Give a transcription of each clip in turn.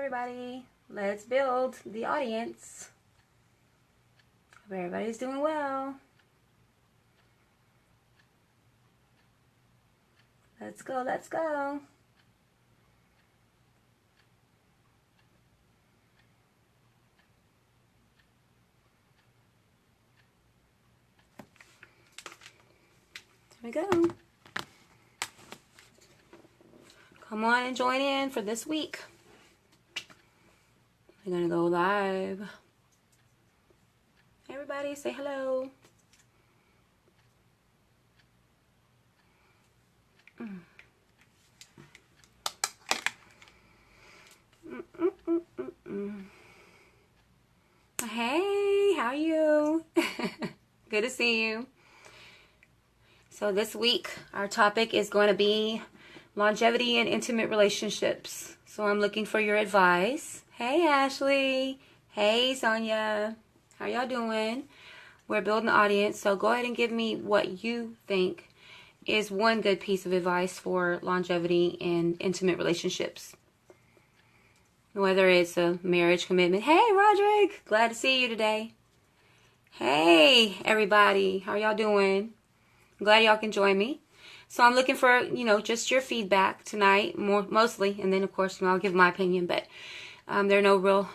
everybody. Let's build the audience. Hope everybody's doing well. Let's go, let's go. Here we go. Come on and join in for this week. We're gonna go live. Everybody say hello. Hey, how are you? Good to see you. So this week, our topic is going to be longevity and intimate relationships. So I'm looking for your advice. Hey, Ashley. Hey, Sonia. How y'all doing? We're building an audience, so go ahead and give me what you think is one good piece of advice for longevity and intimate relationships. Whether it's a marriage commitment. Hey, Roderick. Glad to see you today. Hey, everybody. How y'all doing? I'm glad y'all can join me. So I'm looking for, just your feedback tonight, mostly. And then, of course, I'll give my opinion. But there are no real...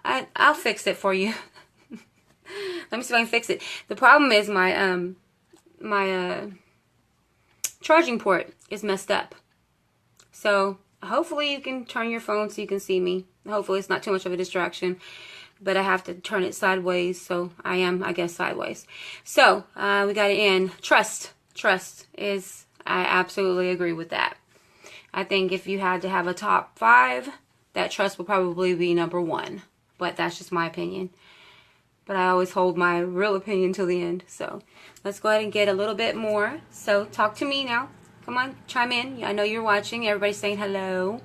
I'll fix it for you. Let me see if I can fix it. The problem is my charging port is messed up. So hopefully you can turn your phone so you can see me. Hopefully it's not too much of a distraction. But I have to turn it sideways, so I am, I guess, sideways. So, we got it in. Trust. Trust is, I absolutely agree with that. I think if you had to have a top 5, that trust would probably be number 1. But that's just my opinion. But I always hold my real opinion till the end. So, let's go ahead and get a little bit more. So, talk to me now. Come on, chime in. I know you're watching. Everybody's saying hello.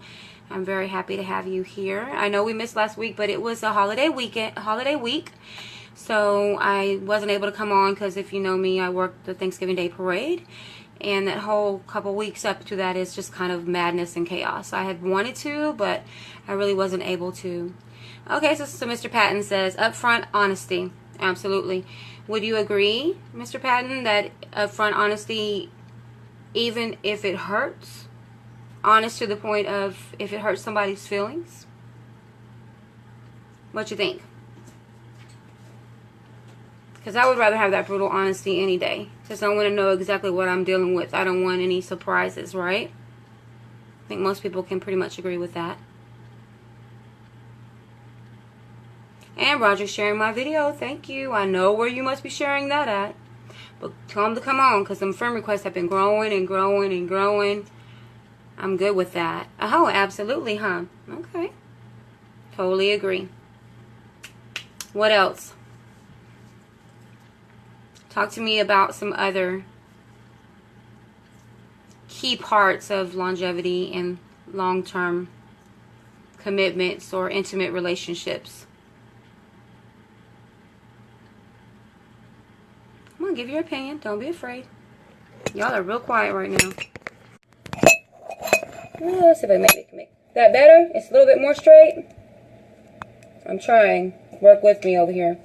I'm very happy to have you here. I know we missed last week, but it was a holiday week. So I wasn't able to come on because if you know me, I worked the Thanksgiving Day parade. And that whole couple weeks up to that is just kind of madness and chaos. I had wanted to, but I really wasn't able to. Okay, so Mr. Patton says, upfront honesty. Absolutely. Would you agree, Mr. Patton, that upfront honesty, even if it hurts, honest to the point of if it hurts somebody's feelings? What you think? Because I would rather have that brutal honesty any day. Because I want to know exactly what I'm dealing with. I don't want any surprises, right? I think most people can pretty much agree with that. And Roger's sharing my video. Thank you. I know where you must be sharing that at. But tell them to come on, because some friend requests have been growing and growing and growing. I'm good with that. Oh, absolutely, huh? Okay. Totally agree. What else? Talk to me about some other key parts of longevity and long-term commitments or intimate relationships. Come on, give your opinion. Don't be afraid. Y'all are real quiet right now. Let's see if I can make that better. It's a little bit more straight. I'm trying. Work with me over here.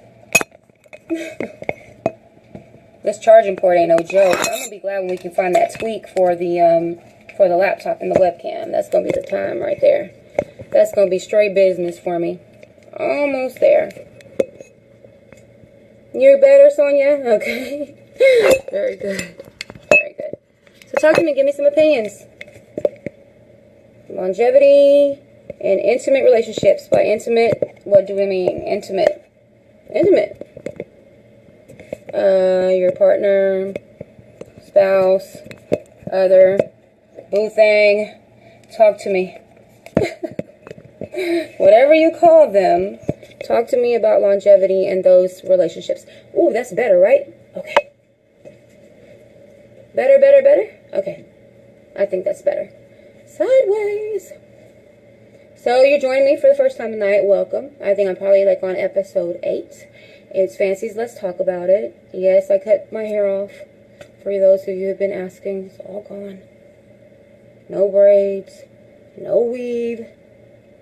This charging port ain't no joke. I'm gonna be glad when we can find that tweak for the laptop and the webcam. That's gonna be the time right there. That's gonna be straight business for me. Almost there. You're better, Sonia? Okay. Very good. Very good. So talk to me. Give me some opinions. Longevity and intimate relationships. By intimate, what do we mean? Intimate. Intimate. Your partner, spouse, other, boo thing. Talk to me. Whatever you call them, talk to me about longevity and those relationships. Ooh, that's better, right? Okay. Better, better, better? Okay. I think that's better. Sideways. So you're joining me for the first time tonight. Welcome. I think I'm probably like on episode 8. It's Fancy's Let's Talk About It. Yes, I cut my hair off. For those of you who have been asking, it's all gone. No braids, no weave,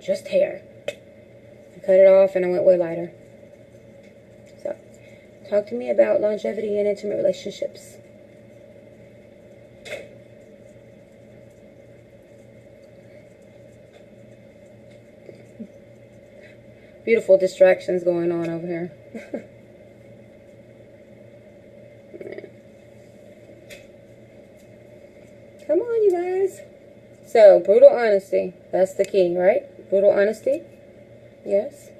just hair. cut it off and I went way lighter. So, talk to me about longevity and intimate relationships. Beautiful distractions going on over here. Come on, you guys. So, brutal honesty. That's the key, right? Brutal honesty. Yes.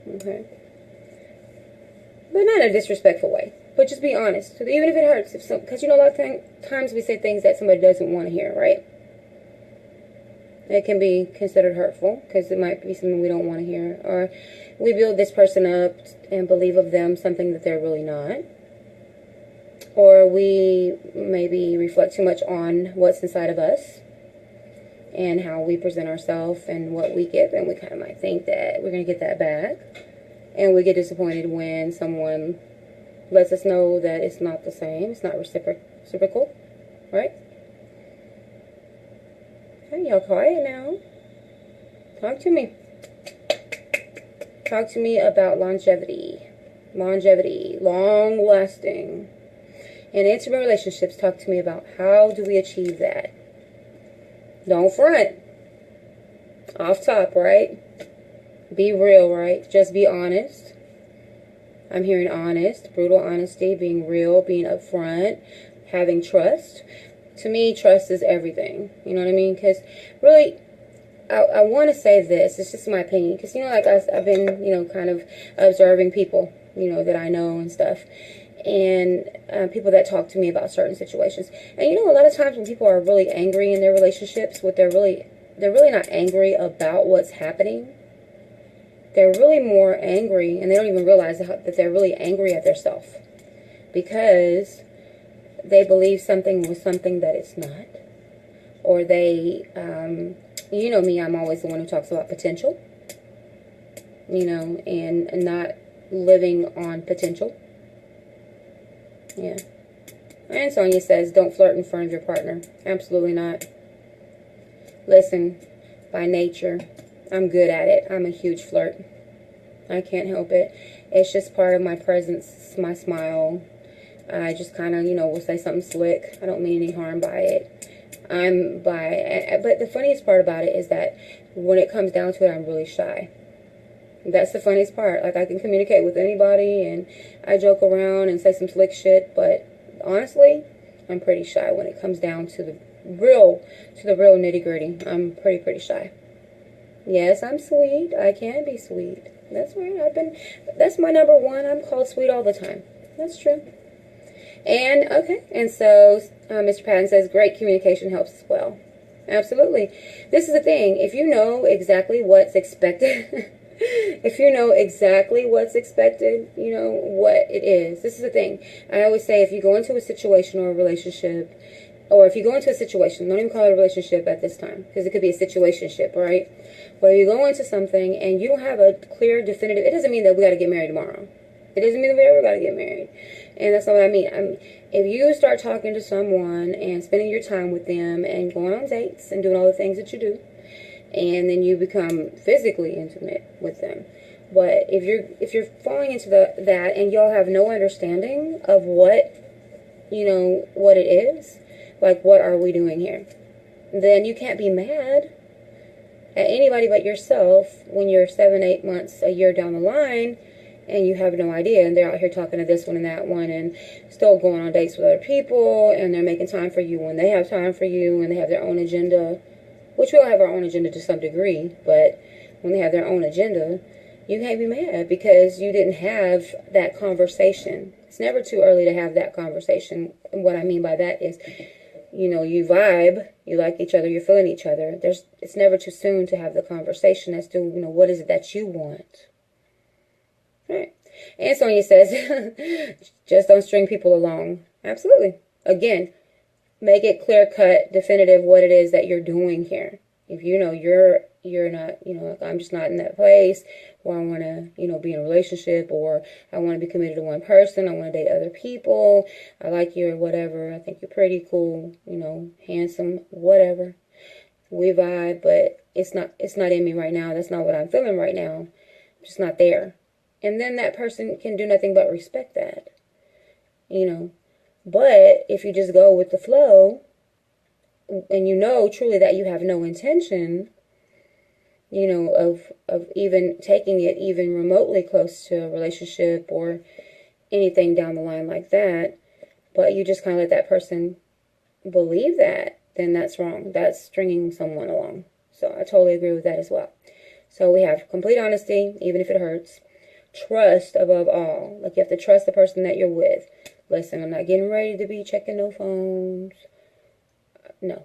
Okay. But not in a disrespectful way. But just be honest. Even if it hurts. Because, you know, a lot of times we say things that somebody doesn't want to hear, right? It can be considered hurtful because it might be something we don't want to hear. Or we build this person up and believe of them something that they're really not. Or we maybe reflect too much on what's inside of us and how we present ourselves and what we give. And we kind of might think that we're going to get that back. And we get disappointed when someone lets us know that it's not the same. It's not reciprocal. Right? Okay, y'all quiet now. Talk to me. Talk to me about longevity. Longevity. Long lasting. In intimate relationships, talk to me about how do we achieve that. Don't front. Off top, right? Be real, right? Just be honest. I'm hearing honest, brutal honesty, being real, being upfront, having trust. To me, trust is everything. You know what I mean? Because really, I want to say this. It's just my opinion. Because, you know, like I've been, you know, kind of observing people, you know, that I know and stuff. And people that talk to me about certain situations. And, you know, a lot of times when people are really angry in their relationships, they're really not angry about what's happening. They're really more angry, and they don't even realize that they're really angry at themselves. Because they believe something was something that it's not. Or they, you know me, I'm always the one who talks about potential. You know, and not living on potential. Yeah. And Sonia says, don't flirt in front of your partner. Absolutely not. Listen, by nature, I'm good at it. I'm a huge flirt. I can't help it. It's just part of my presence, my smile. I just kind of, you know, will say something slick. I don't mean any harm by it. But the funniest part about it is that when it comes down to it, I'm really shy. That's the funniest part. Like, I can communicate with anybody, and I joke around and say some slick shit, but honestly, I'm pretty shy when it comes down to the real nitty-gritty. I'm pretty shy. Yes, I'm sweet. I can be sweet. That's right. That's my number one. I'm called sweet all the time. That's true. And, okay, and so Mr. Patton says, great communication helps as well. Absolutely. This is the thing. If you know exactly what's expected... If you know exactly what's expected, you know what it is. This is the thing. I always say, if you go into a situation or a relationship, or if you go into a situation, don't even call it a relationship at this time, because it could be a situationship, right? Where you go into something and you don't have a clear, definitive, it doesn't mean that we got to get married tomorrow. It doesn't mean that we ever got to get married. And that's not what I mean. If you start talking to someone and spending your time with them and going on dates and doing all the things that you do, and then you become physically intimate with them. But if you're falling into that and y'all have no understanding of what, you know, what it is, like what are we doing here, then you can't be mad at anybody but yourself when you're 7, 8 months, a year down the line, and you have no idea, and they're out here talking to this one and that one, and still going on dates with other people, and they're making time for you when they have time for you, and they have their own agenda. Which we all have our own agenda to some degree, but when they have their own agenda, you can't be mad because you didn't have that conversation. It's never too early to have that conversation. And what I mean by that is, you know, you vibe, you like each other, you're feeling each other. It's never too soon to have the conversation as to, you know, what is it that you want. All right. And Sonia says, just don't string people along. Absolutely. Again, make it clear-cut, definitive what it is that you're doing here. If you know you're not, you know, I'm just not in that place where I want to, you know, be in a relationship, or I want to be committed to one person, I want to date other people, I like you or whatever, I think you're pretty cool, you know, handsome, whatever. We vibe, but it's not in me right now. That's not what I'm feeling right now. I'm just not there. And then that person can do nothing but respect that, you know. But if you just go with the flow and you know truly that you have no intention, you know, of even taking it even remotely close to a relationship or anything down the line like that, but you just kind of let that person believe that, then that's wrong. That's stringing someone along. So I totally agree with that as well. So we have complete honesty, even if it hurts. Trust above all. Like, you have to trust the person that you're with. Listen, I'm not getting ready to be checking no phones. No.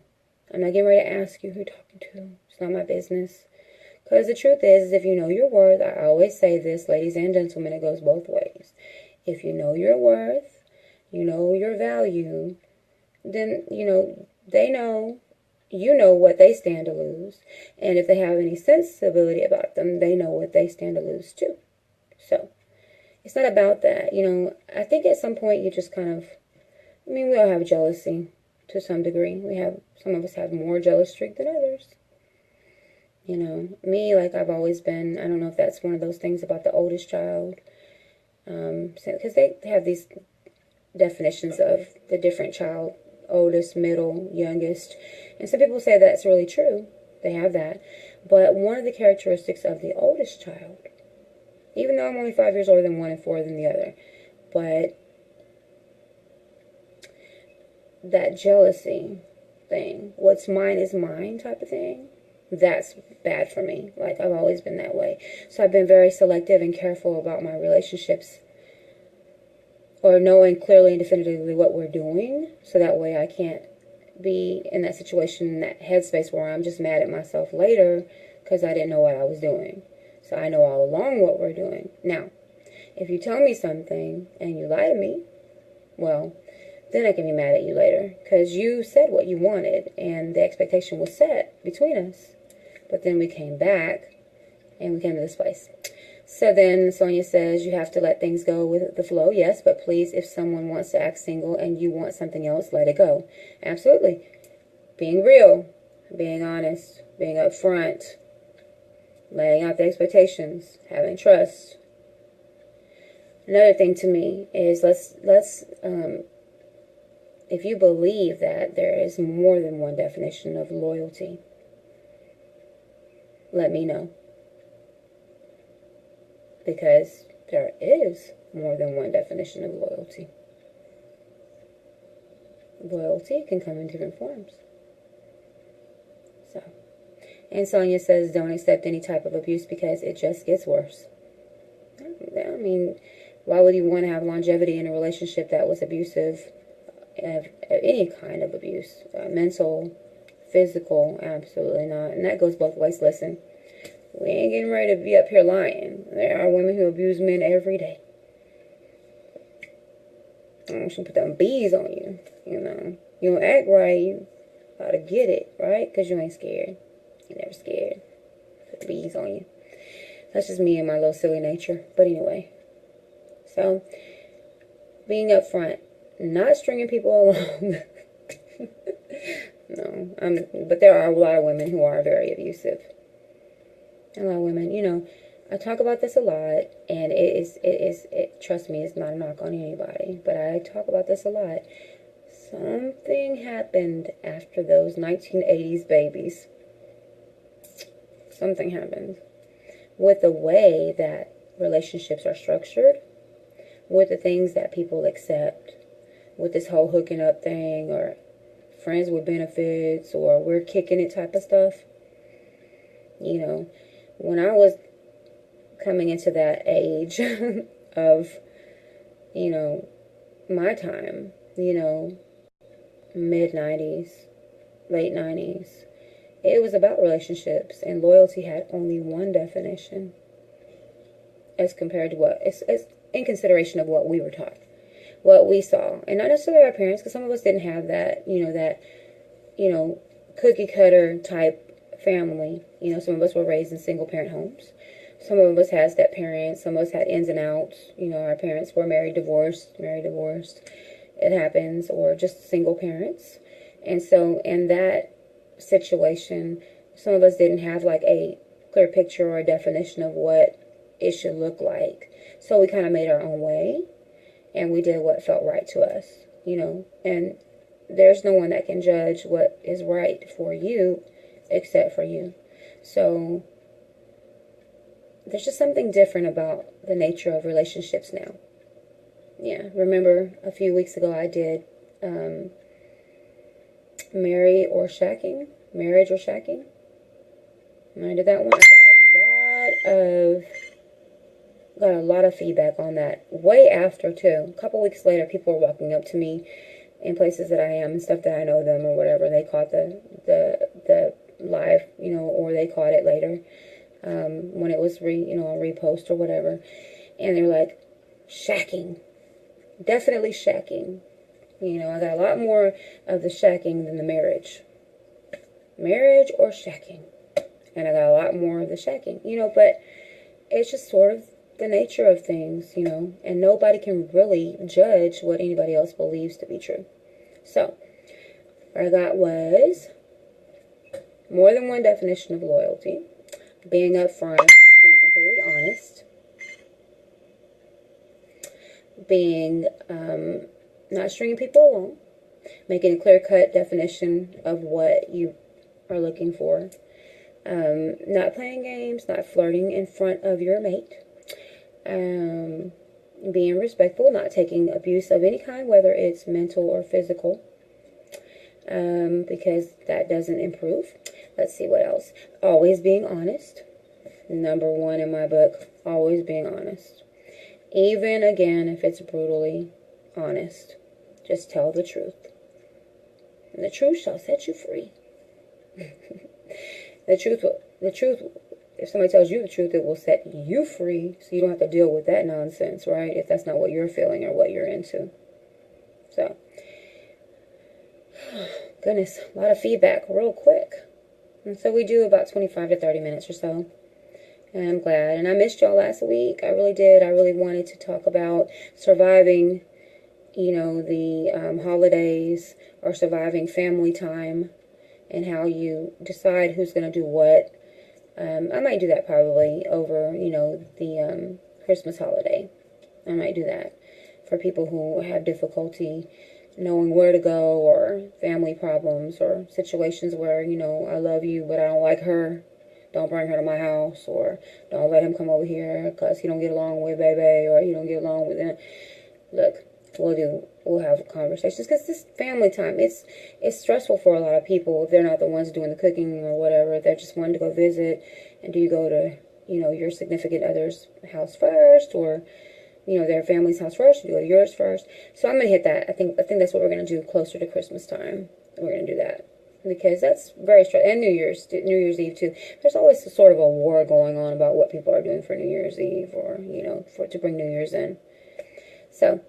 I'm not getting ready to ask you who you're talking to. It's not my business. Because the truth is, if you know your worth, I always say this, ladies and gentlemen, it goes both ways. If you know your worth, you know your value, then, you know, they know, you know what they stand to lose. And if they have any sensibility about them, they know what they stand to lose too. So, it's not about that. You know, I think at some point you just kind of, I mean, we all have jealousy to some degree. Some of us have more jealous streak than others. You know, me, like I've always been, I don't know if that's one of those things about the oldest child. Because they have these definitions of the different child, oldest, middle, youngest. And some people say that's really true. They have that. But one of the characteristics of the oldest child, even though I'm only 5 years older than one and 4 than the other, but that jealousy thing, what's mine is mine type of thing, that's bad for me. Like, I've always been that way. So I've been very selective and careful about my relationships, or knowing clearly and definitively what we're doing, so that way I can't be in that situation, in that headspace where I'm just mad at myself later because I didn't know what I was doing. So I know all along what we're doing. Now, if you tell me something and you lie to me, well, then I can be mad at you later because you said what you wanted and the expectation was set between us. But then we came back and we came to this place. So then Sonia says you have to let things go with the flow. Yes, but please, if someone wants to act single and you want something else, let it go. Absolutely. Being real, being honest, being upfront, laying out the expectations, having trust. Another thing to me is if you believe that there is more than one definition of loyalty, let me know. Because there is more than one definition of loyalty. Loyalty can come in different forms. So, and Sonia says don't accept any type of abuse because it just gets worse. I mean, why would you want to have longevity in a relationship that was abusive, of any kind of abuse? Mental, physical, absolutely not. And that goes both ways. Listen, we ain't getting ready to be up here lying. There are women who abuse men every day. I'm just gonna put them bees on you. You know, you don't act right, you gotta get it, right? Because you ain't scared. You're never scared. Put the bees on you. That's just me and my little silly nature. But anyway, so being upfront, not stringing people along. No, but there are a lot of women who are very abusive. A lot of women, you know, I talk about this a lot, and trust me, it's not a knock on anybody, but I talk about this a lot. Something happened after those 1980s babies. Something happened with the way that relationships are structured, with the things that people accept, with this whole hooking up thing, or friends with benefits, or we're kicking it type of stuff. You know, when I was coming into that age of, you know, my time, you know, mid-90s, late 90s, it was about relationships, and loyalty had only one definition as compared to what, it's in consideration of what we were taught, what we saw, and not necessarily our parents, because some of us didn't have that, you know, cookie cutter type family. You know, some of us were raised in single parent homes. Some of us had step parents. Some of us had ins and outs. You know, our parents were married, divorced. It happens, or just single parents. And so in that situation, some of us didn't have like a clear picture or a definition of what it should look like. So we kind of made our own way, and we did what felt right to us, you know. And there's no one that can judge what is right for you except for you. So there's just something different about the nature of relationships now. Yeah, remember a few weeks ago I did marriage or shacking. And I did that one. I got a lot of feedback on that. Way after too. A couple weeks later, people were walking up to me in places that I am and stuff that I know them or whatever. They caught the live, you know, or they caught it later when it was a repost or whatever. And they're like, shacking. Definitely shacking. You know, I got a lot more of the shacking than the marriage. Marriage or shacking. And I got a lot more of the shacking, you know, but it's just sort of the nature of things, you know, and nobody can really judge what anybody else believes to be true. So, what I got was more than one definition of loyalty, being upfront, being completely honest, being not stringing people along, making a clear-cut definition of what you are looking for, not playing games, not flirting in front of your mate, being respectful, not taking abuse of any kind, whether it's mental or physical, because that doesn't improve. Let's see what else. Always being honest. Number one in my book, always being honest. Even, again, if it's brutally honest. Just tell the truth. And the truth shall set you free. The truth, if somebody tells you the truth, it will set you free, so you don't have to deal with that nonsense, right? If that's not what you're feeling or what you're into. So, goodness, a lot of feedback real quick. And so we do about 25 to 30 minutes or so. And I'm glad. And I missed y'all last week. I really did. I really wanted to talk about surviving, you know, the holidays or surviving family time and how you decide who's going to do what. I might do that probably over, you know, the Christmas holiday. I might do that for people who have difficulty knowing where to go, or family problems, or situations where, you know, I love you, but I don't like her. Don't bring her to my house, or don't let him come over here because he don't get along with baby, or he don't get along with them. Look, we'll have conversations, because this family time, it's stressful for a lot of people if they're not the ones doing the cooking or whatever. They're just wanting to go visit. And do you go to, you know, your significant other's house first, or, you know, their family's house first, or do you go to yours first? So I'm gonna hit that. I think that's what we're gonna do closer to Christmas time. We're gonna do that, because that's very stressful. And New Year's Eve too. There's always sort of a war going on about what people are doing for New Year's Eve, or, you know, to bring New Year's in. So,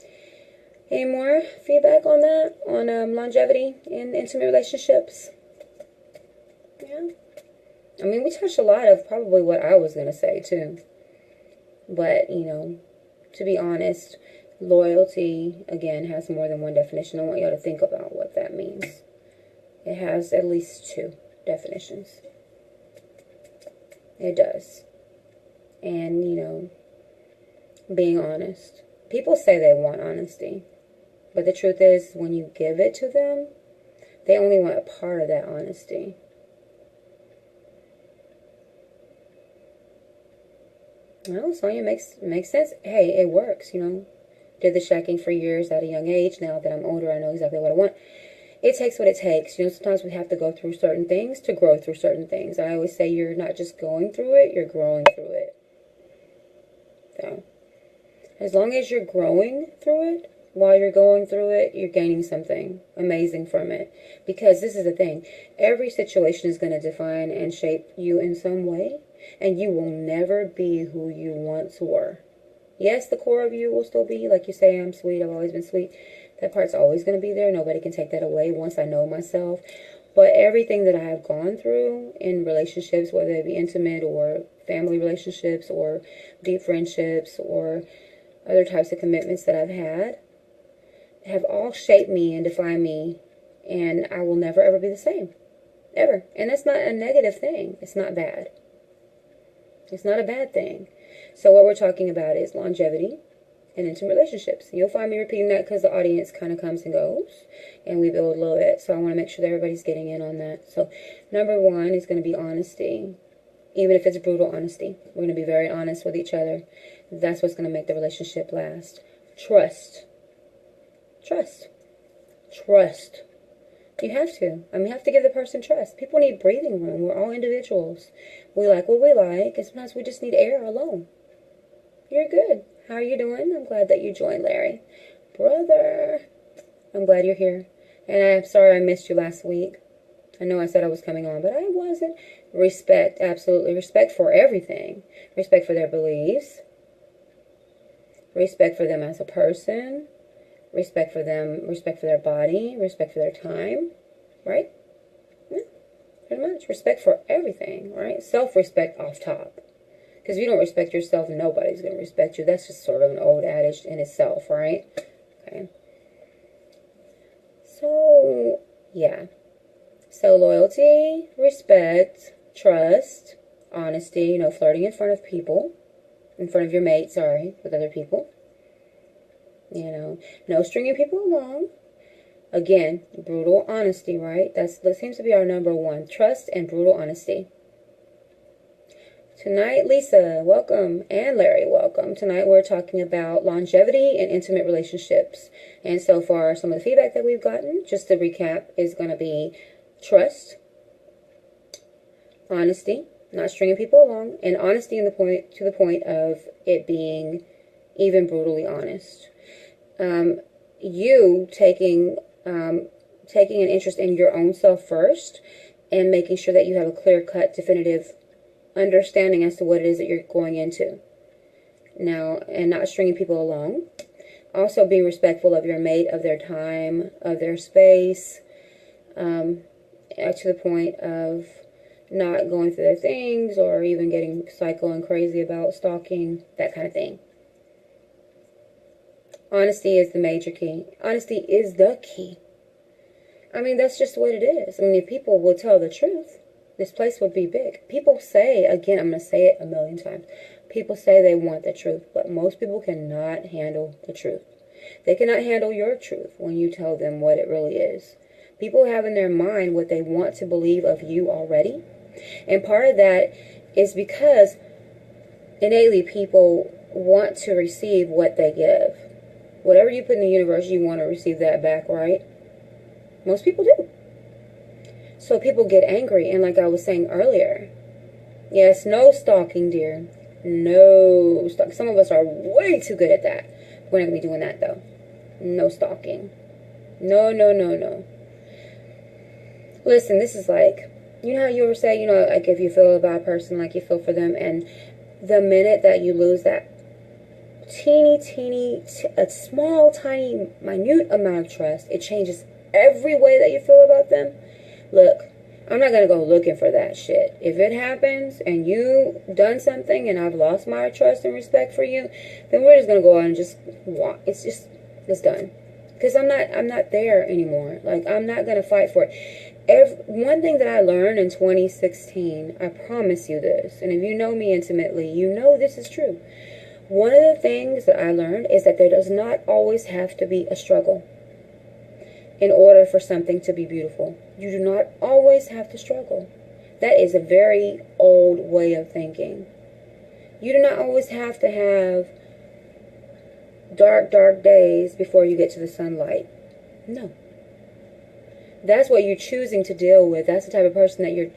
any more feedback on that? On longevity in intimate relationships? Yeah. I mean, we touched a lot of probably what I was going to say, too. But, you know, to be honest, loyalty, again, has more than one definition. I want y'all to think about what that means. It has at least two definitions. It does. And, you know, being honest. People say they want honesty. But the truth is, when you give it to them, they only want a part of that honesty. Well, Sonia, makes sense. Hey, it works, you know. Did the shacking for years at a young age. Now that I'm older, I know exactly what I want. It takes what it takes. You know, sometimes we have to go through certain things to grow through certain things. I always say you're not just going through it, you're growing through it. So, as long as you're growing through it, while you're going through it, you're gaining something amazing from it. Because this is the thing. Every situation is going to define and shape you in some way. And you will never be who you once were. Yes, the core of you will still be, like you say, I'm sweet, I've always been sweet. That part's always going to be there. Nobody can take that away once I know myself. But everything that I have gone through in relationships, whether it be intimate or family relationships or deep friendships or other types of commitments that I've had, have all shaped me and defined me. And I will never, ever be the same. ever. And that's not a negative thing. It's not bad. It's not a bad thing. So what we're talking about is longevity and intimate relationships. You'll find me repeating that because the audience kind of comes and goes, and we build a little bit. So I want to make sure that everybody's getting in on that. So number one is going to be honesty. Even if it's brutal honesty, we're going to be very honest with each other. That's what's going to make the relationship last. Trust. Trust. Trust. You have to. I mean, you have to give the person trust. People need breathing room. We're all individuals. We like what we like, and sometimes we just need air alone. You're good. How are you doing? I'm glad that you joined, Larry. Brother, I'm glad you're here. And I'm sorry I missed you last week. I know I said I was coming on, but I wasn't. Respect, absolutely. Respect for everything. Respect for their beliefs. Respect for them as a person. Respect for them, respect for their body. Respect for their time. Right? Yeah, pretty much. Respect for everything, right? Self-respect off top. Because if you don't respect yourself, nobody's going to respect you. That's just sort of an old adage in itself, right? Okay. So, yeah. So, loyalty, respect, trust, honesty, flirting in front of people. In front of your mate, with other people. No stringing people along. Again, brutal honesty, right? That seems to be our number one. Trust and brutal honesty. Tonight, Lisa, welcome, and Larry, welcome. Tonight we're talking about longevity and intimate relationships. And so far, some of the feedback that we've gotten, just to recap, is going to be trust, honesty, not stringing people along, and honesty to the point of it being even brutally honest. You taking an interest in your own self first, and making sure that you have a clear-cut, definitive understanding as to what it is that you're going into. Now, and not stringing people along. Also being respectful of your mate, of their time, of their space, to the point of not going through their things or even getting psycho and crazy about stalking, that kind of thing. Honesty is the major key. Honesty is the key. I mean, that's just what it is. I mean, if people will tell the truth, this place would be big. People say, again, I'm going to say it a million times, people say they want the truth, but most people cannot handle the truth. They cannot handle your truth when you tell them what it really is. People have in their mind what they want to believe of you already. And part of that is because innately people want to receive what they give. Whatever you put in the universe, you want to receive that back, right? Most people do. So people get angry, and like I was saying earlier, yes, no stalking, dear. No stalking. Some of us are way too good at that. We're not going to be doing that, though. No stalking. No, no, no, no. Listen, this is like, you know how you ever say, like if you feel about a person, like you feel for them, and the minute that you lose that a small, tiny, minute amount of trust, it changes every way that you feel about them. Look, I'm not going to go looking for that shit. If it happens and you done something and I've lost my trust and respect for you, then we're just going to go out and just walk. It's done. Because I'm not there anymore. Like, I'm not going to fight for it. One thing that I learned in 2016, I promise you this, and if you know me intimately, you know this is true. One of the things that I learned is that there does not always have to be a struggle in order for something to be beautiful. You do not always have to struggle. That is a very old way of thinking. You do not always have to have dark, dark days before you get to the sunlight. No. That's what you're choosing to deal with. That's the type of person that you're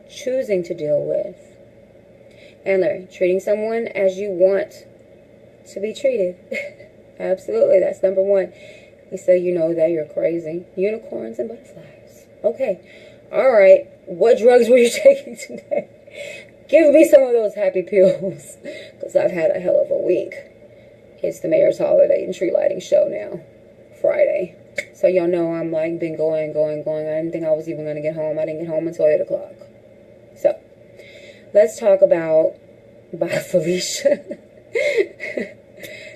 choosing to deal with. And Larry, treating someone as you want to be treated. Absolutely, that's number one. So you know that you're crazy. Unicorns and butterflies. Okay. All right. What drugs were you taking today? Give me some of those happy pills. Because I've had a hell of a week. It's the Mayor's Holiday and Tree Lighting Show now. Friday. So y'all know I'm like been going. I didn't think I was even going to get home. I didn't get home until 8 o'clock. So, let's talk about Bye Felicia.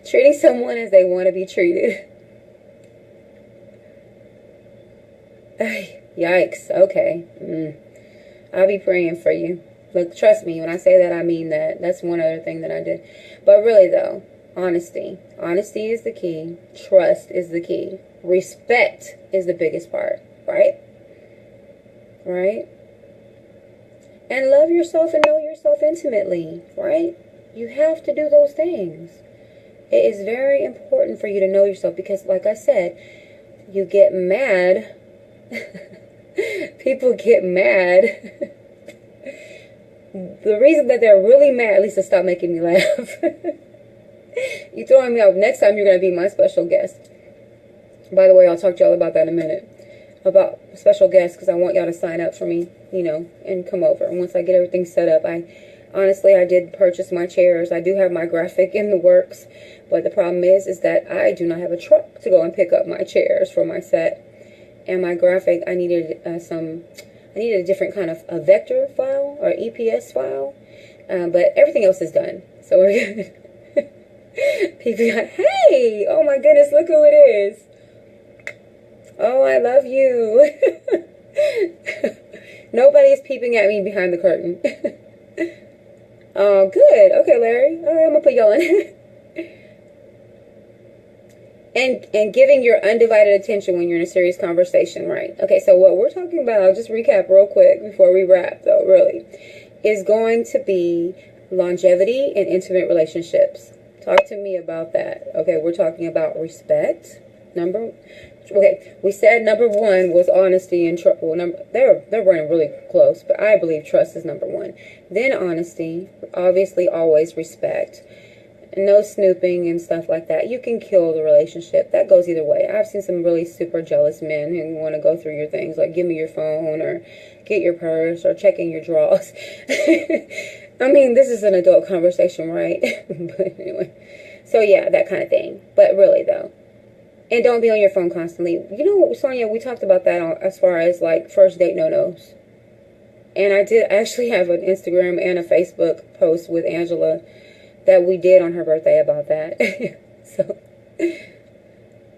Treating someone as they want to be treated. Yikes. Okay. I'll be praying for you. Look, trust me, when I say that, I mean that. That's one other thing that I did. But really, though, honesty. Honesty is the key. Trust is the key. Respect is the biggest part, right? Right? And love yourself and know yourself intimately, right? You have to do those things. It is very important for you to know yourself because, like I said, you get mad. People get mad. The reason that they're really mad, at least to stop making me laugh. You throwing me off. Next time you're going to be my special guest. By the way, I'll talk to y'all about that in a minute. About special guests because I want y'all to sign up for me, you know, and come over. And once I get everything set up, I did purchase my chairs. I do have my graphic in the works. But the problem is that I do not have a truck to go and pick up my chairs for my set. And my graphic, I needed a different kind of a vector file or EPS file. But everything else is done. So we're good. People are like, hey, oh my goodness, look who it is. Oh, I love you. Nobody is peeping at me behind the curtain. Oh, good. Okay, Larry. All right, I'm going to put y'all in. And giving your undivided attention when you're in a serious conversation, right? Okay, so what we're talking about, I'll just recap real quick before we wrap, though, really, is going to be longevity in intimate relationships. Talk to me about that. Okay, we're talking about respect. We said number one was honesty and trust. Well, they're running really close, but I believe trust is number one. Then honesty, obviously always respect. No snooping and stuff like that. You can kill the relationship. That goes either way. I've seen some really super jealous men who want to go through your things, like give me your phone or get your purse or checking your drawers. I mean, this is an adult conversation, right? But anyway. So yeah, that kind of thing. But really though. And don't be on your phone constantly. You know, Sonia, we talked about that as far as like first date no-nos. And I did actually have an Instagram and a Facebook post with Angela that we did on her birthday about that. So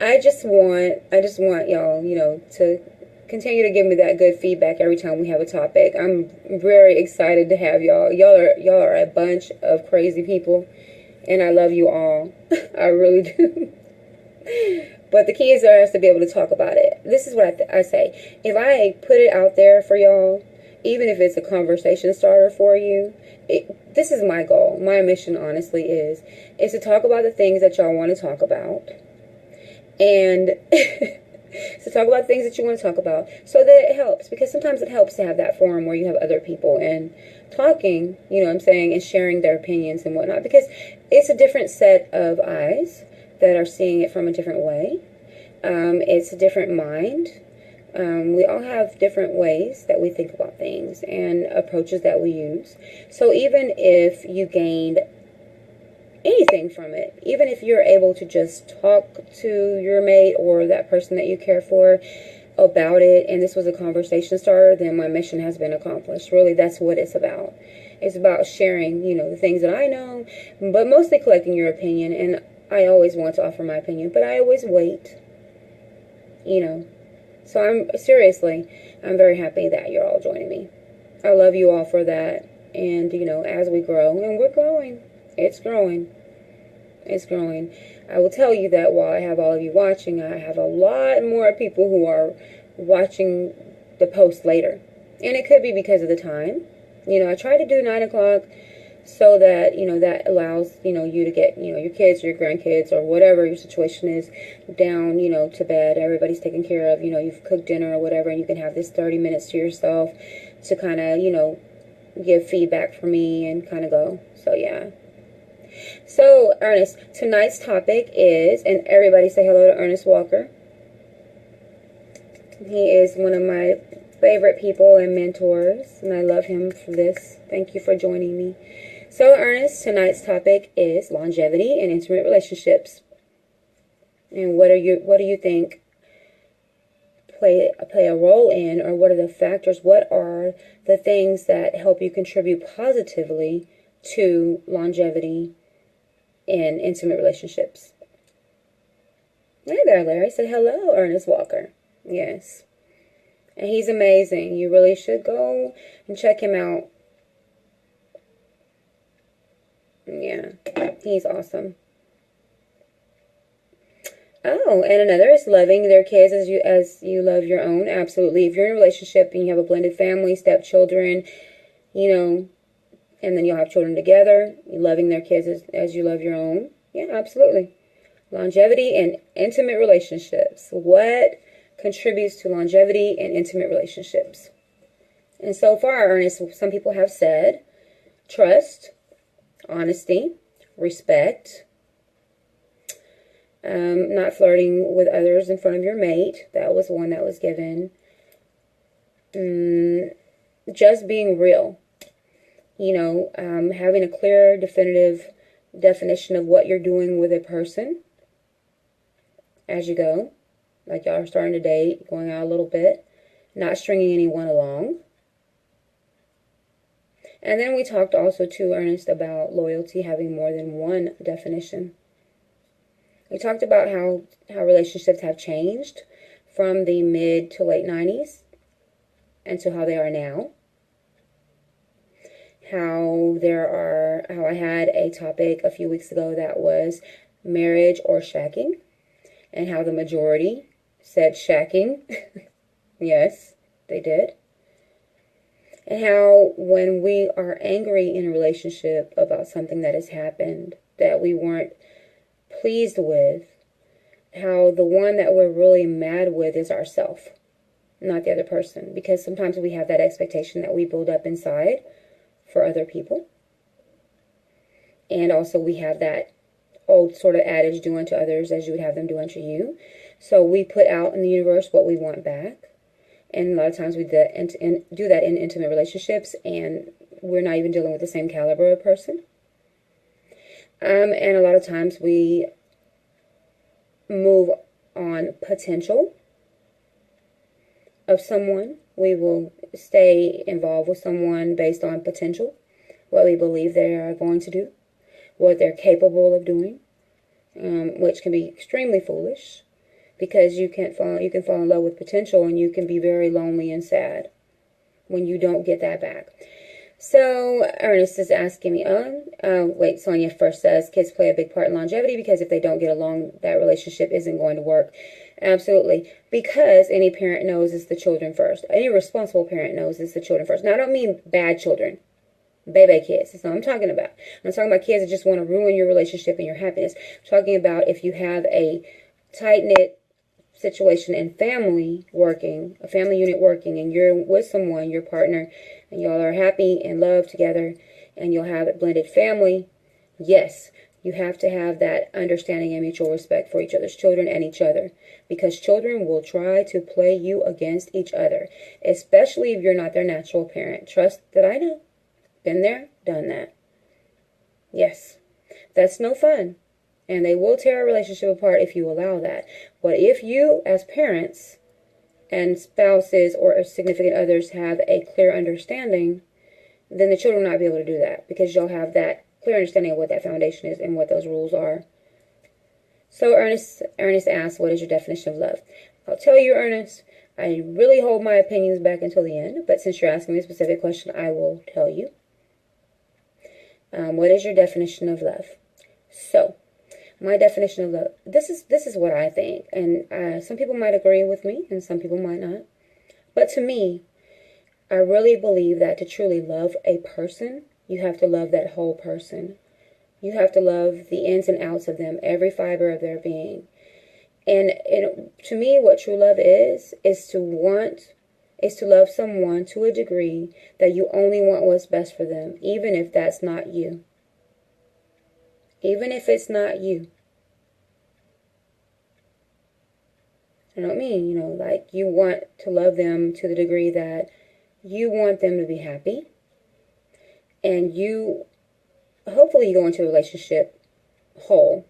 I just want y'all, you know, to continue to give me that good feedback every time we have a topic. I'm very excited to have y'all. Y'all are a bunch of crazy people, and I love you all. I really do. But the key is for us to be able to talk about it. This is what I say. If I put it out there for y'all, even if it's a conversation starter for you, this is my goal. My mission, honestly, is to talk about the things that y'all want to talk about. And to talk about things that you want to talk about so that it helps. Because sometimes it helps to have that forum where you have other people and talking, you know what I'm saying, and sharing their opinions and whatnot. Because it's a different set of eyes that are seeing it from a different way. It's a different mind. We all have different ways that we think about things and approaches that we use. So even if you gained anything from it, even if you're able to just talk to your mate or that person that you care for about it, and this was a conversation starter, then my mission has been accomplished. Really, that's what it's about. It's about sharing, you know, the things that I know, but mostly collecting your opinion. And I always want to offer my opinion, but I always wait, you know. So I'm very happy that you're all joining me. I love you all for that. And, you know, as we grow, and we're growing, it's growing. I will tell you that while I have all of you watching, I have a lot more people who are watching the post later. And it could be because of the time. You know, I try to do 9 o'clock so that, you know, that allows, you know, you to get, you know, your kids or your grandkids or whatever your situation is down, you know, to bed. Everybody's taken care of, you know, you've cooked dinner or whatever, and you can have this 30 minutes to yourself to kind of, you know, give feedback for me and kind of go. So, yeah. So, Ernest, tonight's topic is, and everybody say hello to Ernest Walker. He is one of my favorite people and mentors, and I love him for this. Thank you for joining me. So, Ernest, tonight's topic is longevity in intimate relationships. And what do you think play a role in, or what are the factors? What are the things that help you contribute positively to longevity in intimate relationships? Hey there, Larry. Said hello, Ernest Walker. Yes. And he's amazing. You really should go and check him out. Yeah, he's awesome. Oh, and another is loving their kids as you love your own. Absolutely. If you're in a relationship and you have a blended family, stepchildren, you know, and then you'll have children together, loving their kids as you love your own. Yeah, absolutely. Longevity and intimate relationships. What contributes to longevity and intimate relationships? And so far, Ernest, some people have said trust, honesty, respect, not flirting with others in front of your mate. That was one that was given. Just being real. Having a clear, definitive definition of what you're doing with a person as you go. Like y'all are starting to date, going out a little bit. Not stringing anyone along. And then we talked also to Ernest about loyalty having more than one definition. We talked about how relationships have changed from the mid to late 90s and to how they are now. How I had a topic a few weeks ago that was marriage or shacking, and how the majority said shacking. Yes, they did. And how when we are angry in a relationship about something that has happened that we weren't pleased with, how the one that we're really mad with is ourself, not the other person. Because sometimes we have that expectation that we build up inside for other people. And also we have that old sort of adage, do unto others as you would have them do unto you. So we put out in the universe what we want back. And a lot of times we do that in intimate relationships, and we're not even dealing with the same caliber of person. And a lot of times we move on potential of someone. We will stay involved with someone based on potential, what we believe they are going to do, what they're capable of doing, which can be extremely foolish, because you can fall in love with potential, and you can be very lonely and sad when you don't get that back. So Ernest is asking me, Sonia first says kids play a big part in longevity, because if they don't get along, that relationship isn't going to work. Absolutely. Because any parent knows it's the children first. Any responsible parent knows it's the children first. Now, I don't mean bad children, baby kids. That's not what I'm talking about. I'm not talking about kids that just want to ruin your relationship and your happiness. I'm talking about if you have a tight-knit situation and family working, a family unit working, and you're with someone, your partner, and y'all are happy and love together, and you'll have a blended family. Yes, you have to have that understanding and mutual respect for each other's children and each other, because children will try to play you against each other, especially if you're not their natural parent. Trust that I know. Been there, done that. Yes, that's no fun. And they will tear a relationship apart if you allow that. But if you, as parents and spouses or significant others, have a clear understanding, then the children will not be able to do that, because you'll have that clear understanding of what that foundation is and what those rules are. So Ernest asks, what is your definition of love? I'll tell you, Ernest, I really hold my opinions back until the end, but since you're asking me a specific question, I will tell you. What is your definition of love? So, my definition of love, this is what I think, and some people might agree with me, and some people might not. But to me, I really believe that to truly love a person, you have to love that whole person. You have to love the ins and outs of them, every fiber of their being. And to me, what true love is to love someone to a degree that you only want what's best for them, even if that's not you. Even if it's not you. I don't mean, like you want to love them to the degree that you want them to be happy. And hopefully you go into a relationship whole,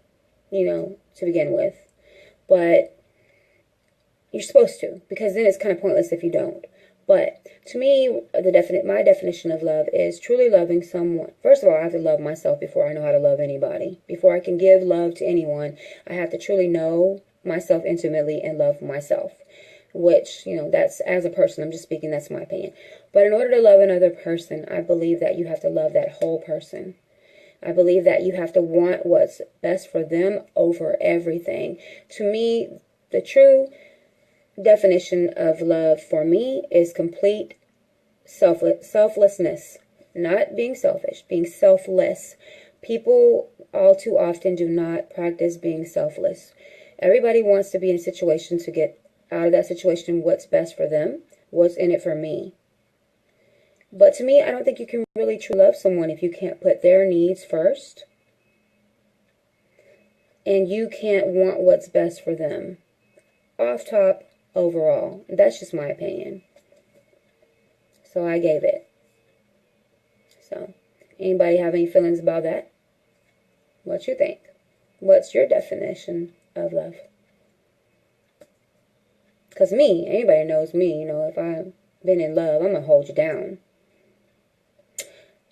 to begin with. But you're supposed to, because then it's kind of pointless if you don't. But to me, my definition of love is truly loving someone. First of all, I have to love myself before I know how to love anybody. Before I can give love to anyone, I have to truly know myself intimately and love myself. which, that's as a person, I'm just speaking, that's my opinion. But in order to love another person, I believe that you have to love that whole person. I believe that you have to want what's best for them over everything. To me, the true definition of love for me is complete selflessness. Not being selfish, being selfless. People all too often do not practice being selfless. Everybody wants to be in a situation to get out of that situation what's best for them, what's in it for me. But to me, I don't think you can really truly love someone if you can't put their needs first. And you can't want what's best for them. Off top, overall. That's just my opinion. So I gave it. So, anybody have any feelings about that? What you think? What's your definition of love? Because me, anybody knows me, if I've been in love, I'm going to hold you down.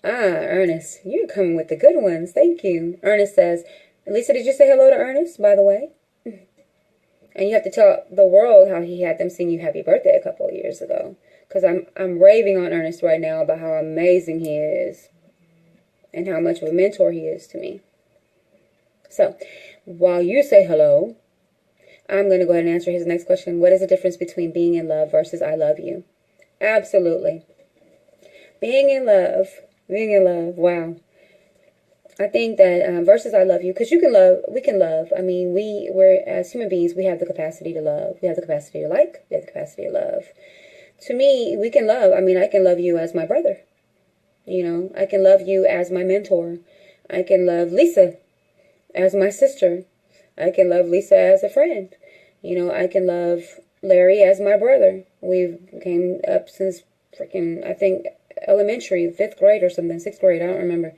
Ernest, you're coming with the good ones. Thank you. Ernest says, Lisa, did you say hello to Ernest, by the way? And you have to tell the world how he had them sing you happy birthday a couple of years ago. Because I'm raving on Ernest right now about how amazing he is. And how much of a mentor he is to me. So, while you say hello, I'm going to go ahead and answer his next question. What is the difference between being in love versus I love you? Absolutely. Being in love, wow. I think that versus I love you, because we can love. I mean, we're as human beings, we have the capacity to love. We have the capacity to like. We have the capacity to love. To me, we can love. I mean, I can love you as my brother. I can love you as my mentor. I can love Lisa as my sister. I can love Lisa as a friend. I can love Larry as my brother. We've came up since freaking, I think, elementary, 5th grade or something, 6th grade, I don't remember.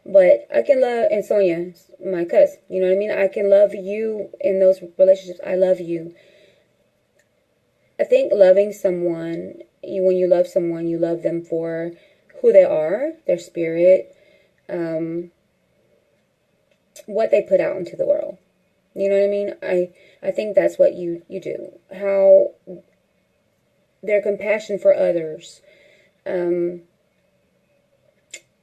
But I can love, and Sonia, my cousin, you know what I mean? I can love you in those relationships. I love you. I think loving someone, when you love someone, you love them for who they are, their spirit, what they put out into the world. You know what I mean? I think that's what you do. How their compassion for others, the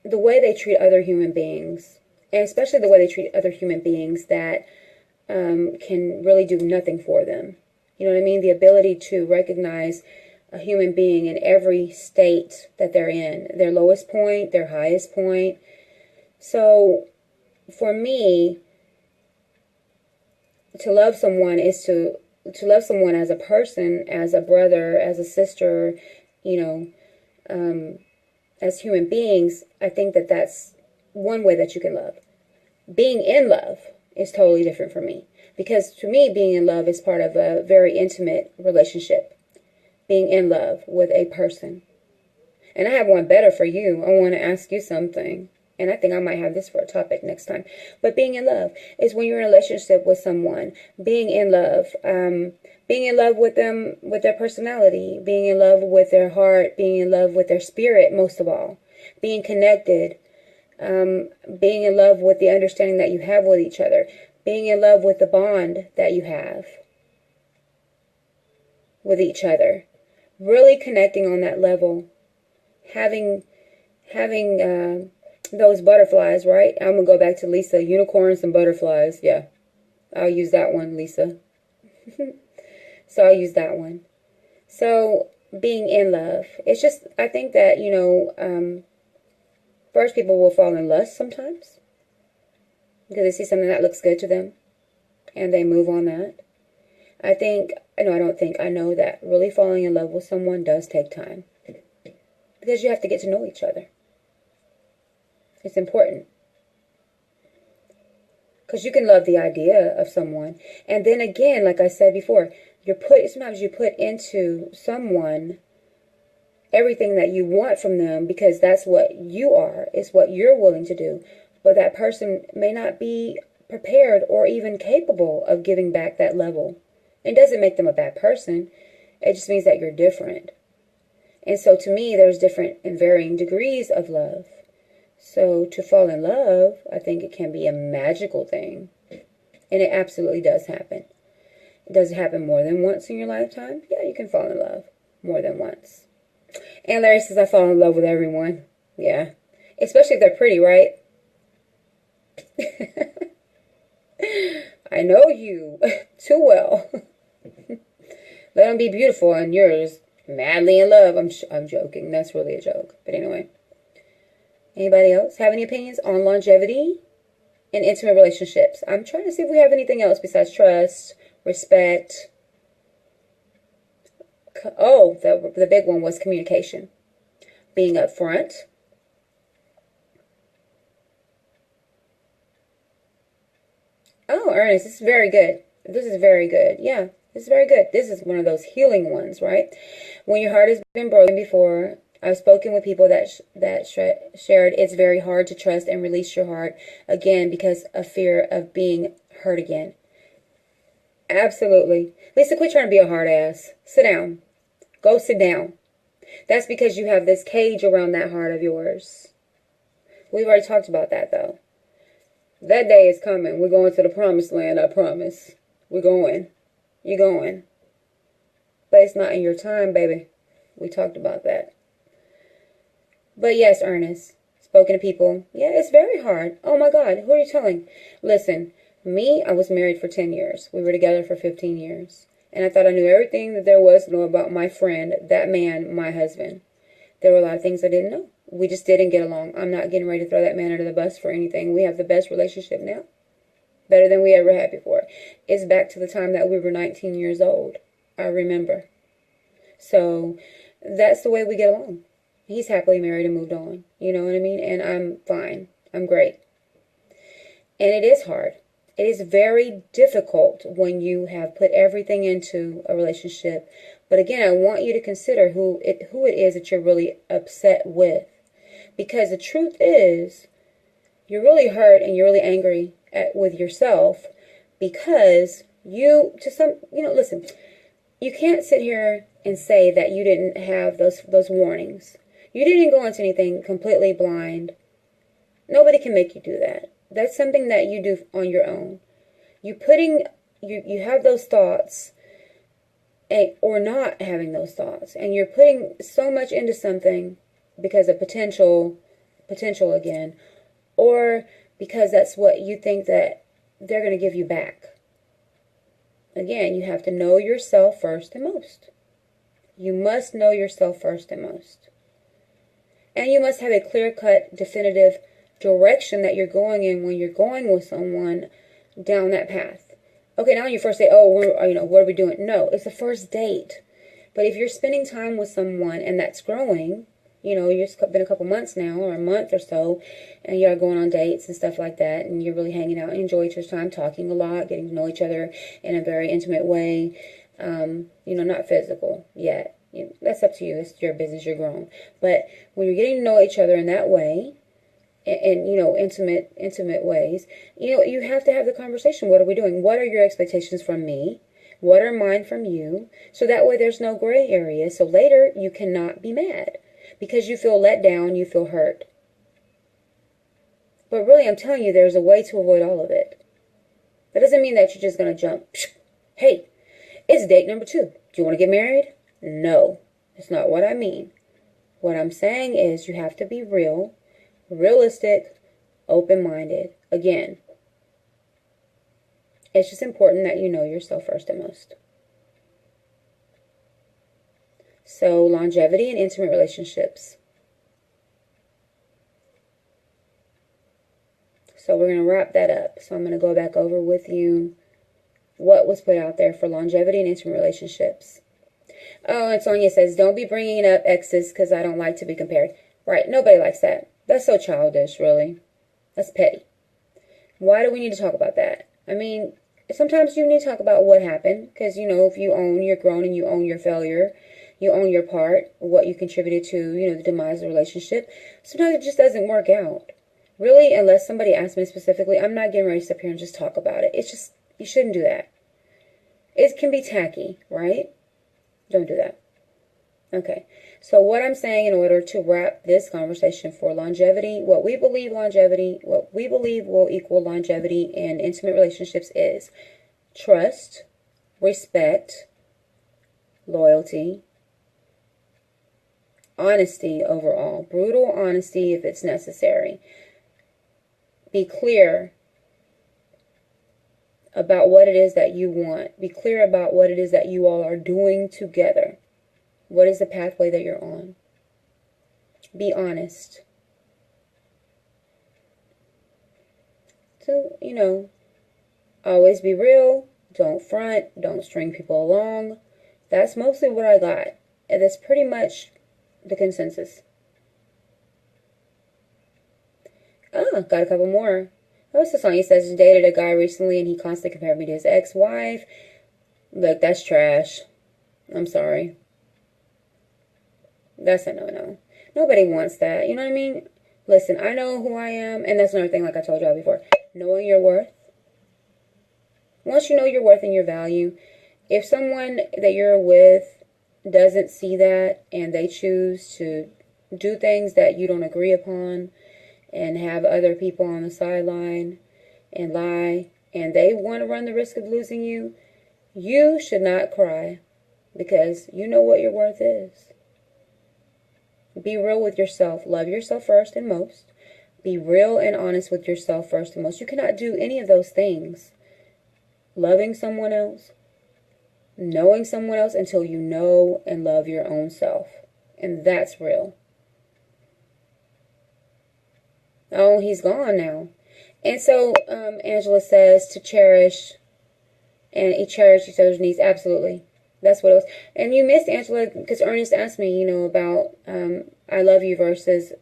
way they treat other human beings, and especially the way they treat other human beings that can really do nothing for them. You know what I mean? The ability to recognize a human being in every state that they're in, their lowest point, their highest point. So for me, to love someone is to love someone as a person, as a brother, as a sister, as human beings. I think that that's one way that you can love. Being in love is totally different for me. Because to me, being in love is part of a very intimate relationship. Being in love with a person. And I have one better for you. I want to ask you something. And I think I might have this for a topic next time. But being in love is when you're in a relationship with someone. Being in love. Being in love with them, with their personality. Being in love with their heart. Being in love with their spirit, most of all. Being connected. Being in love with the understanding that you have with each other. Being in love with the bond that you have with each other. Really connecting on that level. Having those butterflies, right? I'm going to go back to Lisa. Unicorns and butterflies. Yeah. I'll use that one, Lisa. So I'll use that one. So being in love. It's just, I think that, first people will fall in lust sometimes. Because they see something that looks good to them. And they move on that. I know that really falling in love with someone does take time. Because you have to get to know each other. It's important. Because you can love the idea of someone. And then again, like I said before, sometimes you put into someone everything that you want from them because that's what you are. It's what you're willing to do. But that person may not be prepared or even capable of giving back that level. It doesn't make them a bad person. It just means that you're different. And so to me, there's different and varying degrees of love. So to fall in love, I think it can be a magical thing. And it absolutely does happen. Does it happen more than once in your lifetime? Yeah, you can fall in love more than once. And Larry says, I fall in love with everyone. Yeah. Especially if they're pretty, right? I know you too well. Let them be beautiful and you're just madly in love. I'm joking. That's really a joke. But anyway. Anybody else have any opinions on longevity in intimate relationships? I'm trying to see if we have anything else besides trust, respect. Oh, the big one was communication. Being upfront. Oh, Ernest, this is very good. This is very good. Yeah, this is very good. This is one of those healing ones, right? When your heart has been broken before, I've spoken with people that shared it's very hard to trust and release your heart again because of fear of being hurt again. Absolutely. Lisa, quit trying to be a hard ass. Sit down. Go sit down. That's because you have this cage around that heart of yours. We've already talked about that, though. That day is coming. We're going to the promised land, I promise. We're going. You're going. But it's not in your time, baby. We talked about that. But yes, Ernest. Spoken to people. Yeah, it's very hard. Oh my God. Who are you telling? Listen, me, I was married for 10 years. We were together for 15 years. And I thought I knew everything that there was to know about my friend, that man, my husband. There were a lot of things I didn't know. We just didn't get along. I'm not getting ready to throw that man under the bus for anything. We have the best relationship now. Better than we ever had before. It's back to the time that we were 19 years old. I remember. So that's the way we get along. He's happily married and moved on. You know what I mean? And I'm fine. I'm great. And it is hard. It is very difficult when you have put everything into a relationship. But again, I want you to consider who it is that you're really upset with. Because the truth is, you're really hurt and you're really angry with yourself because listen, you can't sit here and say that you didn't have those warnings. You didn't go into anything completely blind. Nobody can make you do that. That's something that you do on your own. You have those thoughts or not having those thoughts. And you're putting so much into something because of potential again, or because that's what you think that they're going to give you back. Again, you have to know yourself first and most. You must know yourself first and most. And you must have a clear-cut, definitive direction that you're going in when you're going with someone down that path. Okay, now when you first say, what are we doing? No, it's the first date. But if you're spending time with someone and that's growing, you've been a couple months now or a month or so, and you're going on dates and stuff like that, and you're really hanging out and enjoy each other's time, talking a lot, getting to know each other in a very intimate way, not physical yet. That's up to you. It's your business. You're grown. But when you're getting to know each other in that way, in intimate ways, you have to have the conversation. What are we doing? What are your expectations from me? What are mine from you? So that way there's no gray area. So later you cannot be mad because you feel let down, you feel hurt. But really, I'm telling you, there's a way to avoid all of it. That doesn't mean that you're just going to jump. Hey, it's date number 2. Do you want to get married? No, that's not what I mean. What I'm saying is you have to be real, realistic, open-minded. Again, it's just important that you know yourself first and most. So, longevity and intimate relationships. So we're going to wrap that up. So I'm going to go back over with you what was put out there for longevity and intimate relationships. Oh, and Sonia says, don't be bringing up exes because I don't like to be compared. Right, nobody likes that. That's so childish, really. That's petty. Why do we need to talk about that? I mean, sometimes you need to talk about what happened because, if you're grown and you own your failure, you own your part, what you contributed to, the demise of the relationship. Sometimes it just doesn't work out. Really, unless somebody asks me specifically, I'm not getting ready to sit here and just talk about it. It's just, you shouldn't do that. It can be tacky, right? Don't do that. Okay. So what I'm saying in order to wrap this conversation for longevity, what we believe will equal longevity in intimate relationships is trust, respect, loyalty, honesty overall. Brutal honesty if it's necessary. Be clear about what it is that you want. Be clear about what it is that you all are doing together. What is the pathway that you're on? Be honest. So, always be real. Don't front. Don't string people along. That's mostly what I got. And that's pretty much the consensus. Got a couple more. What's the song? He says, dated a guy recently and he constantly compared me to his ex-wife. Look, that's trash. I'm sorry. That's a no-no. Nobody wants that. You know what I mean? Listen, I know who I am, and that's another thing like I told y'all before. Knowing your worth. Once you know your worth and your value, if someone that you're with doesn't see that and they choose to do things that you don't agree upon and have other people on the sideline and lie, and they want to run the risk of losing you, you should not cry because you know what your worth is. Be real with yourself. Love yourself first and most. Be real and honest with yourself first and most. You cannot do any of those things. Loving someone else, knowing someone else until you know and love your own self. And that's real. Oh, he's gone now. And so Angela says to cherish and cherish each other's needs. Absolutely. That's what it was. And you missed, Angela, because Ernest asked me, about I love you versus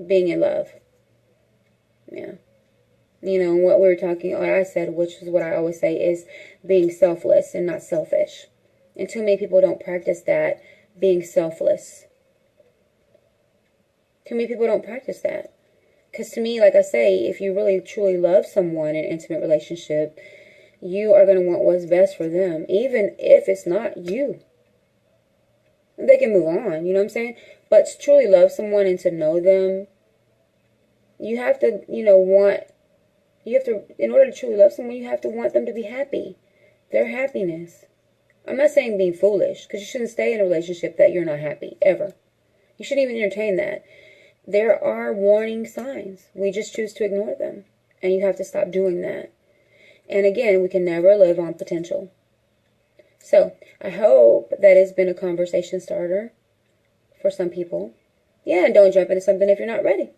being in love. Yeah. What we were talking, what I said, which is what I always say, is being selfless and not selfish. And too many people don't practice that, being selfless. Too many people don't practice that. Because to me, like I say, if you really truly love someone in an intimate relationship, you are going to want what's best for them, even if it's not you. They can move on, you know what I'm saying? But to truly love someone and to know them, you have to, in order to truly love someone, you have to want them to be happy. Their happiness. I'm not saying being foolish, because you shouldn't stay in a relationship that you're not happy, ever. You shouldn't even entertain that. There are warning signs. We just choose to ignore them. And you have to stop doing that. And again, we can never live on potential. So, I hope that it's been a conversation starter for some people. Yeah, and don't jump into something if you're not ready.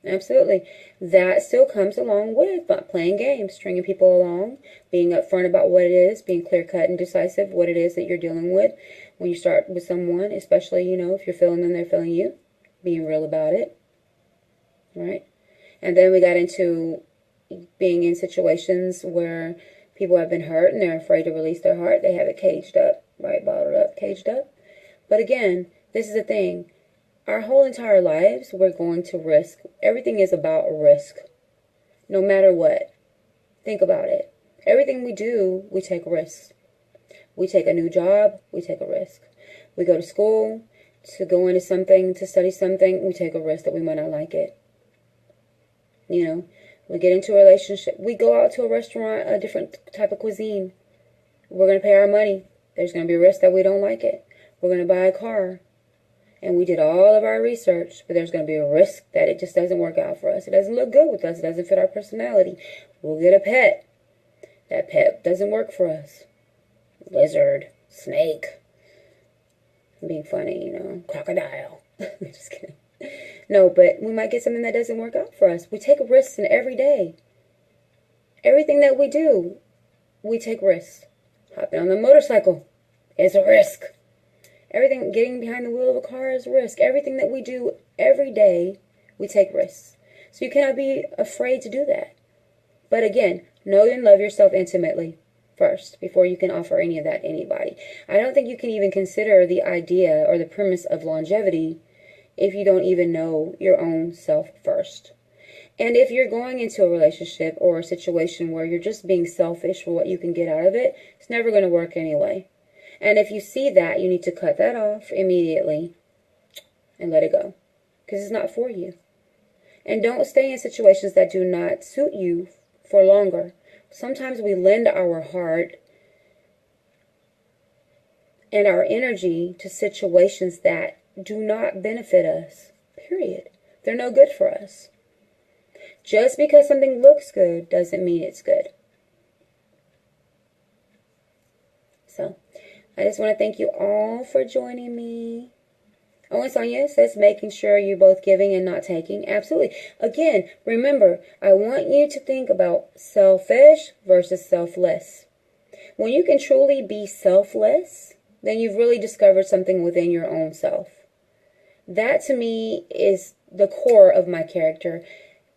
Absolutely. That still comes along with not playing games, stringing people along, being upfront about what it is, being clear-cut and decisive what it is that you're dealing with when you start with someone, especially, if you're feeling them, they're feeling you, being real about it, right? And then we got into being in situations where people have been hurt and they're afraid to release their heart. They have it caged up, right? Bottled up, caged up. But again, this is the thing. Our whole entire lives, we're going to risk. Everything is about risk. No matter what. Think about it. Everything we do, we take risks. We take a new job, we take a risk. We go to school to go into something, to study something, we take a risk that we might not like it. We get into a relationship. We go out to a restaurant, a different type of cuisine. We're going to pay our money. There's going to be a risk that we don't like it. We're going to buy a car. And we did all of our research, but there's going to be a risk that it just doesn't work out for us. It doesn't look good with us. It doesn't fit our personality. We'll get a pet. That pet doesn't work for us. Lizard, snake. I'm being funny, crocodile. Just kidding. No, but we might get something that doesn't work out for us. We take risks in every day. Everything that we do, we take risks. Hopping on the motorcycle is a risk. Everything, getting behind the wheel of a car is a risk. Everything that we do every day, we take risks. So you cannot be afraid to do that. But again, know and love yourself intimately first before you can offer any of that to anybody. I don't think you can even consider the idea or the premise of longevity if you don't even know your own self first. And if you're going into a relationship or a situation where you're just being selfish for what you can get out of it, it's never going to work anyway. And if you see that, you need to cut that off immediately and let it go. Because it's not for you. And don't stay in situations that do not suit you for longer. Sometimes we lend our heart and our energy to situations that do not benefit us, period. They're no good for us. Just because something looks good doesn't mean it's good. So, I just want to thank you all for joining me. Oh, and Sonia says making sure you're both giving and not taking. Absolutely. Again, remember, I want you to think about selfish versus selfless. When you can truly be selfless, then you've really discovered something within your own self. That to me is the core of my character,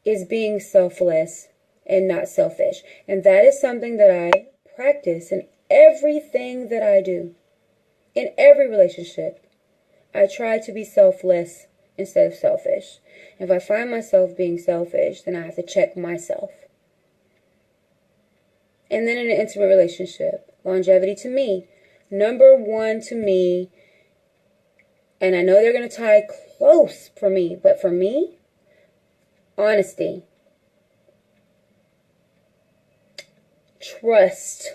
is being selfless and not selfish. And that is something that I practice in everything that I do. In every relationship, I try to be selfless instead of selfish. If I find myself being selfish, then I have to check myself. And then in an intimate relationship, longevity to me, number one to me, and I know they're going to tie close for me, but for me, honesty, trust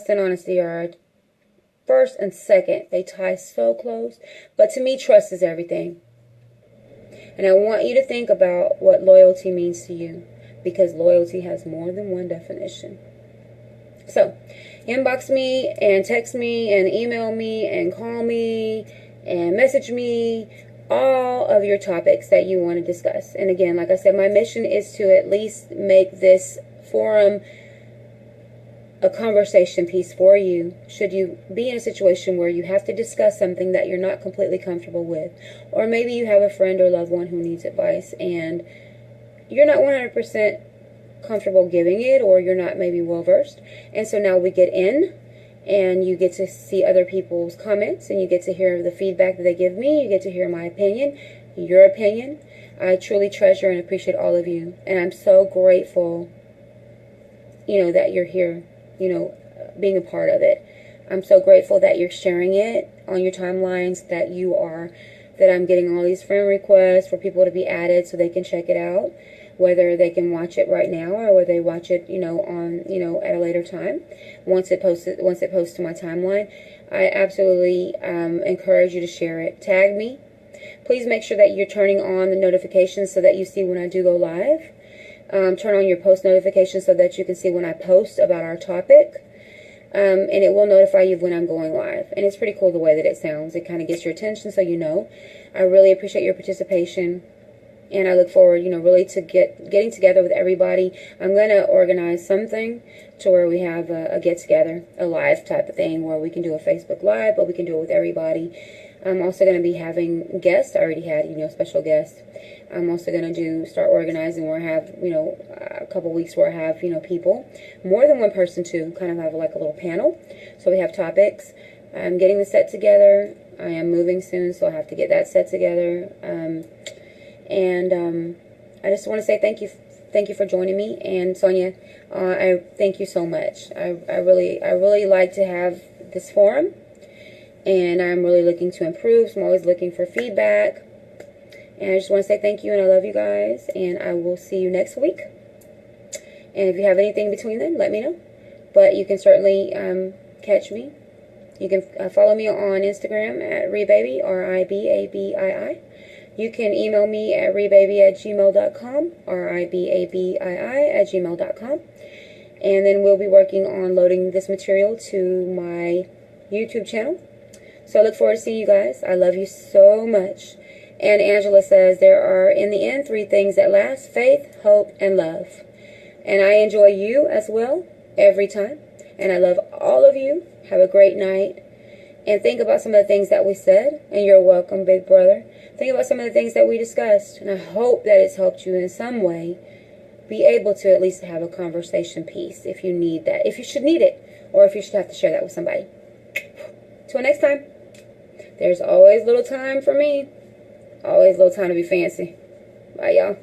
and honesty are first and second. They tie so close. But to me, trust is everything. And I want you to think about what loyalty means to you, because loyalty has more than one definition. So, inbox me and text me and email me and call me and message me all of your topics that you want to discuss. And again, like I said, my mission is to at least make this forum a conversation piece for you, should you be in a situation where you have to discuss something that you're not completely comfortable with, or maybe you have a friend or loved one who needs advice and you're not 100% comfortable giving it, or you're not maybe well versed. And so now we get in and you get to see other people's comments and you get to hear the feedback that they give me. You get to hear my opinion, your opinion. I truly treasure and appreciate all of you, and I'm so grateful, that you're here, being a part of it. I'm so grateful that you're sharing it on your timelines, that I'm getting all these friend requests for people to be added so they can check it out, whether they can watch it right now or whether they watch it, at a later time, once it posts to my timeline. I absolutely encourage you to share it. Tag me. Please make sure that you're turning on the notifications so that you see when I do go live. Turn on your post notifications so that you can see when I post about our topic. And it will notify you when I'm going live. And it's pretty cool the way that it sounds. It kind of gets your attention so you know. I really appreciate your participation. And I look forward, really to getting together with everybody. I'm going to organize something to where we have a get-together, a live type of thing, where we can do a Facebook Live, but we can do it with everybody. I'm also going to be having guests. I already had, special guests. I'm also going to start organizing where I have, a couple weeks where I have, people, more than one person too, kind of have like a little panel. So we have topics. I'm getting the set together. I am moving soon, so I have to get that set together. I just want to say thank you for joining me. And Sonia, I thank you so much. I really like to have this forum, and I'm really looking to improve. So I'm always looking for feedback. And I just want to say thank you, and I love you guys, and I will see you next week. And if you have anything between then, let me know. But you can certainly catch me. You can follow me on Instagram at Rebabii, RIBABII. You can email me at rebabii@gmail.com, RIBABII@gmail.com. And then we'll be working on loading this material to my YouTube channel. So I look forward to seeing you guys. I love you so much. And Angela says, there are, in the end, 3 things that last: faith, hope, and love. And I enjoy you as well every time. And I love all of you. Have a great night. And think about some of the things that we said. And you're welcome, big brother. Think about some of the things that we discussed. And I hope that it's helped you in some way be able to at least have a conversation piece if you need that. If you should need it. Or if you should have to share that with somebody. Till next time. There's always little time for me. Always little time to be fancy. Bye, y'all.